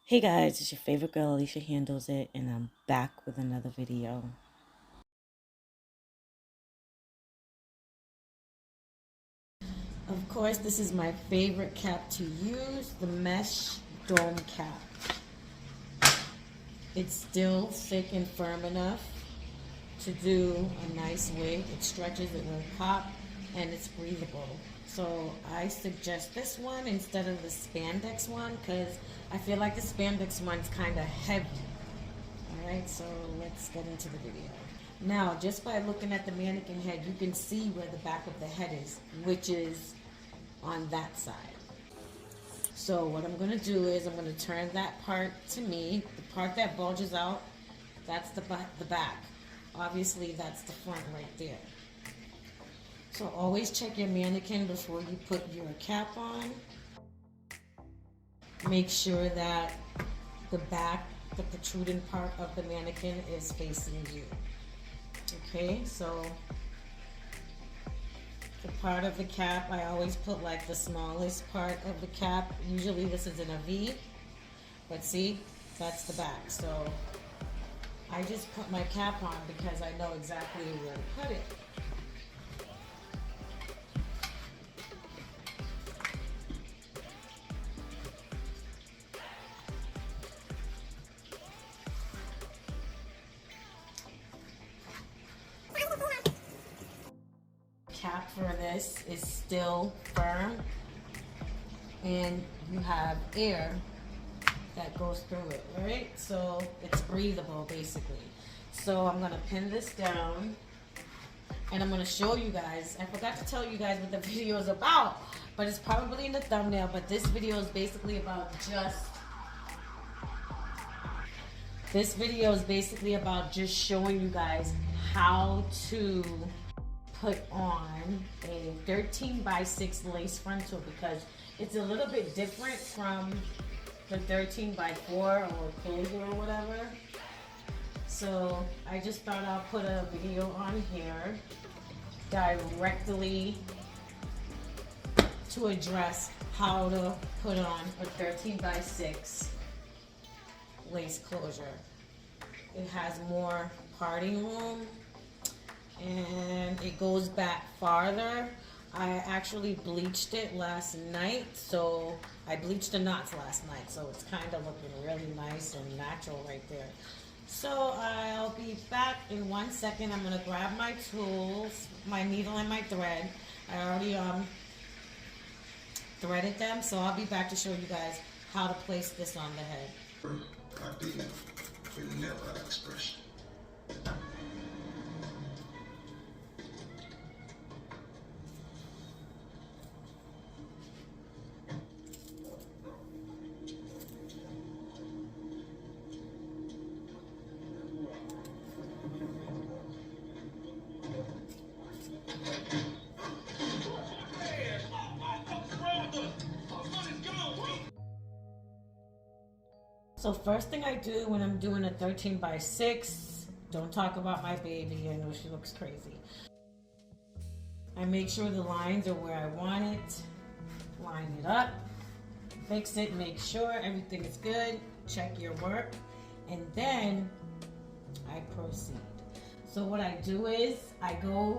Hey guys, it's your favorite girl Alicia Handles It, and I'm back with another video. Of course, this is my favorite cap to use, the mesh dome cap. It's still thick and firm enough to do a nice wig. It stretches, it won't pop, and it's breathable. So I suggest this one instead of the spandex one because I feel like the spandex one's kind of heavy. Alright, so let's get into the video. Now, just by looking at the mannequin head, you can see where the back of the head is, which is on that side. So what I'm going to do is I'm going to turn that part to me. The part that bulges out, that's the back. Obviously, that's the front right there. So always check your mannequin before you put your cap on. Make sure that the back, the protruding part of the mannequin is facing you. Okay, so the part of the cap, I always put like the smallest part of the cap. Usually this is in a V, but see, that's the back. So I just put my cap on because I know exactly where to put it. Cap for this is still firm and you have air that goes through it, right? So it's breathable basically. So I'm gonna pin this down and I'm gonna show you guys. I forgot to tell you guys what the video is about, but it's probably in the thumbnail, but this video is basically about just showing you guys how to put on a 13x6 lace frontal because it's a little bit different from the 13x4 or closure or whatever. So I just thought I'll put a video on here directly to address how to put on a 13x6 lace closure. It has more parting room and it goes back farther. I actually bleached it last night, so I bleached the knots last night, so it's kind of looking really nice and natural right there. So I'll be back in 1 second. I'm gonna grab my tools, my needle and my thread. I already threaded them, so I'll be back to show you guys how to place this on the head. Vanilla expression. So first thing I do when I'm doing a 13x6, don't talk about my baby, I know she looks crazy. I make sure the lines are where I want it, line it up, fix it, make sure everything is good, check your work, and then I proceed. So what I do is I do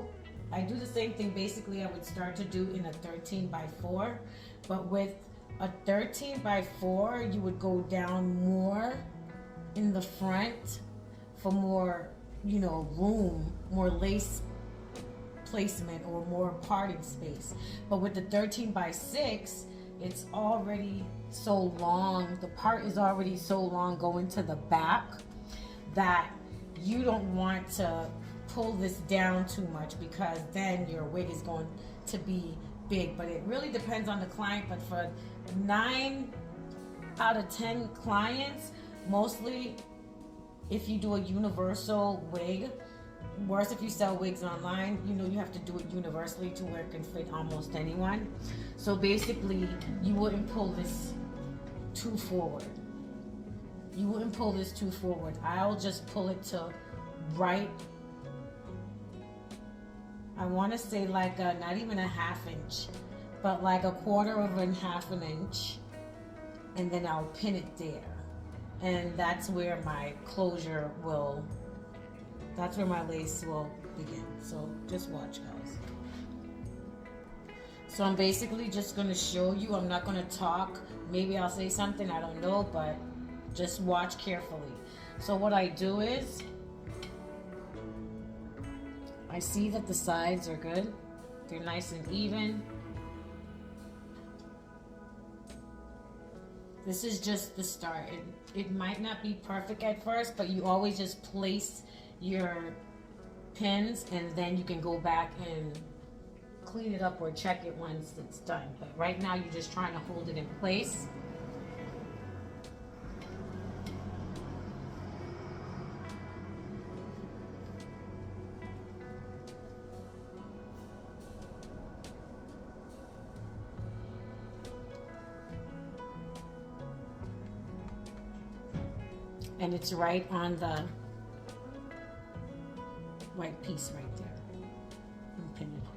the same thing basically I would start to do in a 13x4, but with a 13x4 you would go down more in the front for more, room, more lace placement or more parting space. But with the 13x6, it's already so long, the part is already so long going to the back that you don't want to pull this down too much because then your wig is going to be big. But it really depends on the client, but for 9 out of 10 clients, mostly if you do a universal wig, worse if you sell wigs online, you have to do it universally to where it can fit almost anyone. So basically you wouldn't pull this too forward. I'll just pull it to right, I want to say like not even a ½ inch, but like a quarter of a ½ an inch, and then I'll pin it there. and that's where my closure will, that's where my lace will begin. So just watch, guys. So I'm basically just going to show you. I'm not going to talk. Maybe I'll say something, I don't know, but just watch carefully. So what I do is, I see that the sides are good. They're nice and even. This is just the start. It might not be perfect at first, but you always just place your pins and then you can go back and clean it up or check it once it's done. But right now you're just trying to hold it in place. And it's right on the white piece right there. And pin it.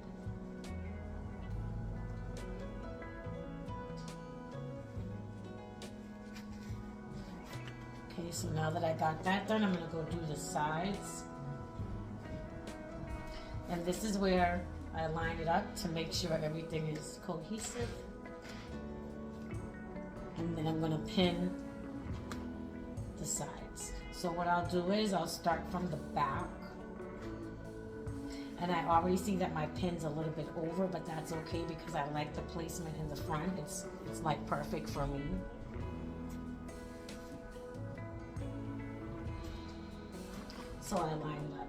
Okay, so now that I got that done, I'm gonna go do the sides. And this is where I line it up to make sure everything is cohesive. And then I'm gonna pin the sides. So what I'll do is I'll start from the back, and I already see that my pin's a little bit over, but that's okay because I like the placement in the front. It's like perfect for me. So I line it up.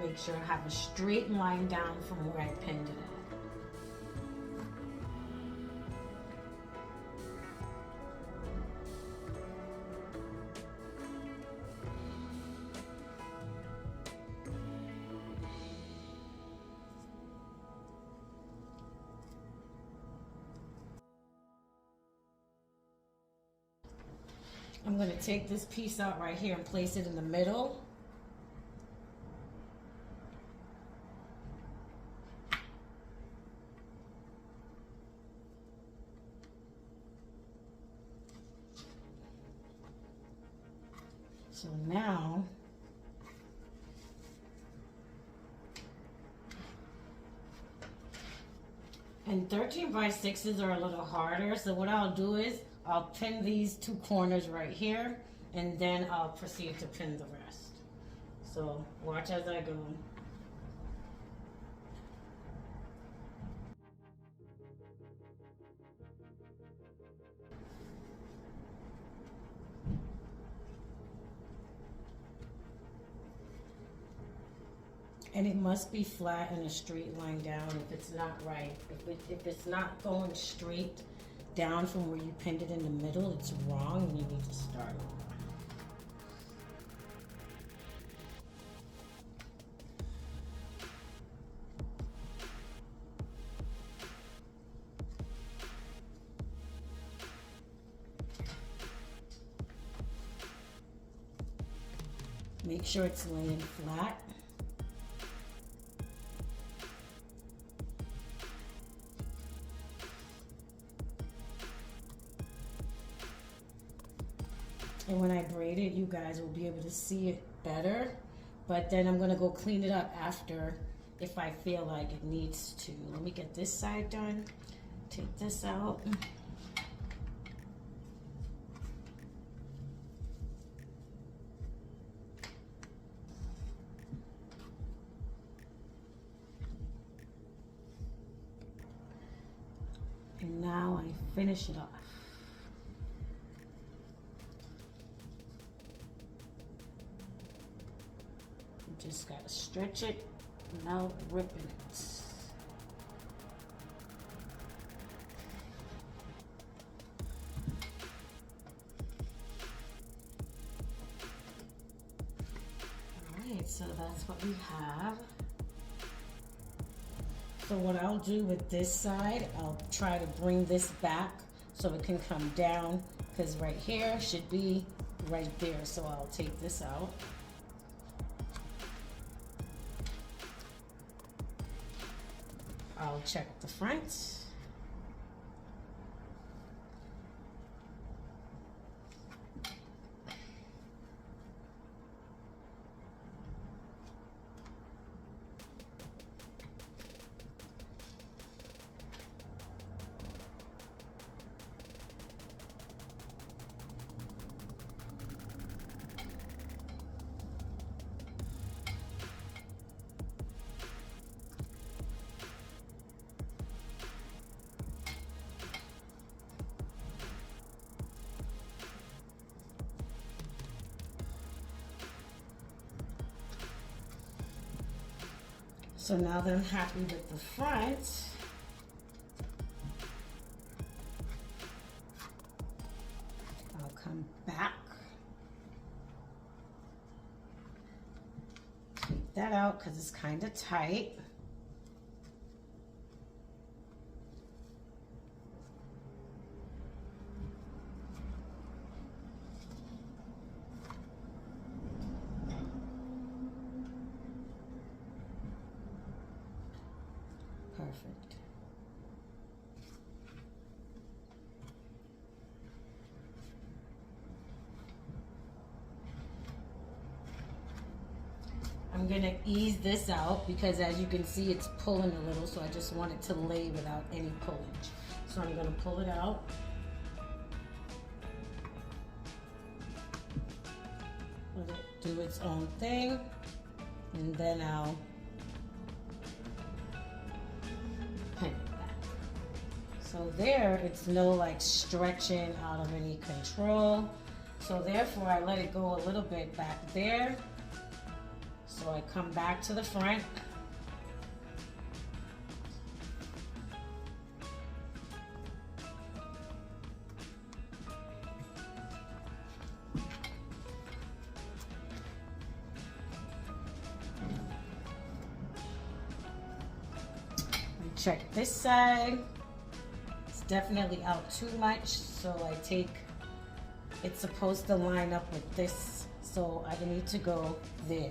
Make sure I have a straight line down from where I pinned it at. I'm going to take this piece out right here and place it in the middle. So now, and 13 by 6s are a little harder, so what I'll do is I'll pin these two corners right here, and then I'll proceed to pin the rest. So watch as I go. And it must be flat and a straight line down. If it's not right, if it's not going straight down from where you pinned it in the middle, it's wrong and you need to start over. Make sure it's laying flat. And when I braid it, you guys will be able to see it better. But then I'm gonna go clean it up after if I feel like it needs to. Let me get this side done. Take this out. And now I finish it off. Just gotta stretch it without ripping it. Alright, so that's what we have. So what I'll do with this side, I'll try to bring this back so it can come down, because right here should be right there. So I'll take this out. I'll check the front. So now that I'm happy with the front, I'll come back, take that out because it's kind of tight. Perfect. I'm gonna ease this out because as you can see it's pulling a little, so I just want it to lay without any pullage. So I'm gonna pull it out. Let it do its own thing, and then I'll pin it back. So there, it's no like stretching out of any control. So therefore I let it go a little bit back there. So I come back to the front. Check this side. It's definitely out too much, so I take, it's supposed to line up with this, so I need to go there.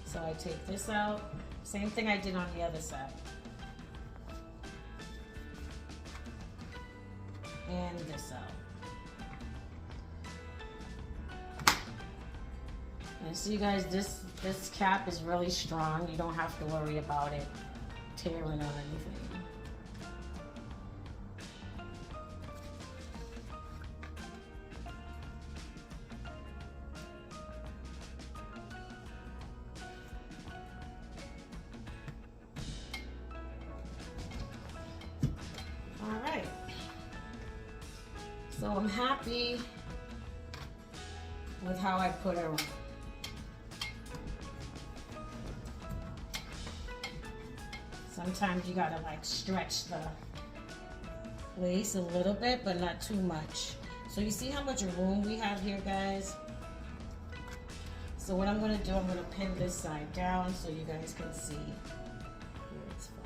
So I take this out, same thing I did on the other side. And this out. And see guys, this cap is really strong. You don't have to worry about it tearing or anything. All right. So I'm happy with how I put her on. Sometimes you gotta like stretch the lace a little bit, but not too much. So you see how much room we have here, guys? So what I'm gonna do, I'm gonna pin this side down so you guys can see. Here it's fine.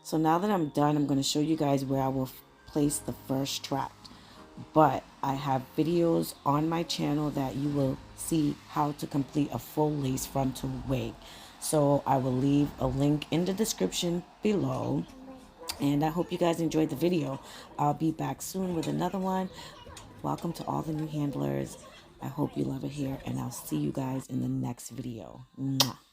So now that I'm done, I'm going to show you guys where I will place the first strap. But I have videos on my channel that you will see how to complete a full lace frontal wig. So I will leave a link in the description below. And I hope you guys enjoyed the video. I'll be back soon with another one. Welcome to all the new handlers. I hope you love it here, and I'll see you guys in the next video. Mwah.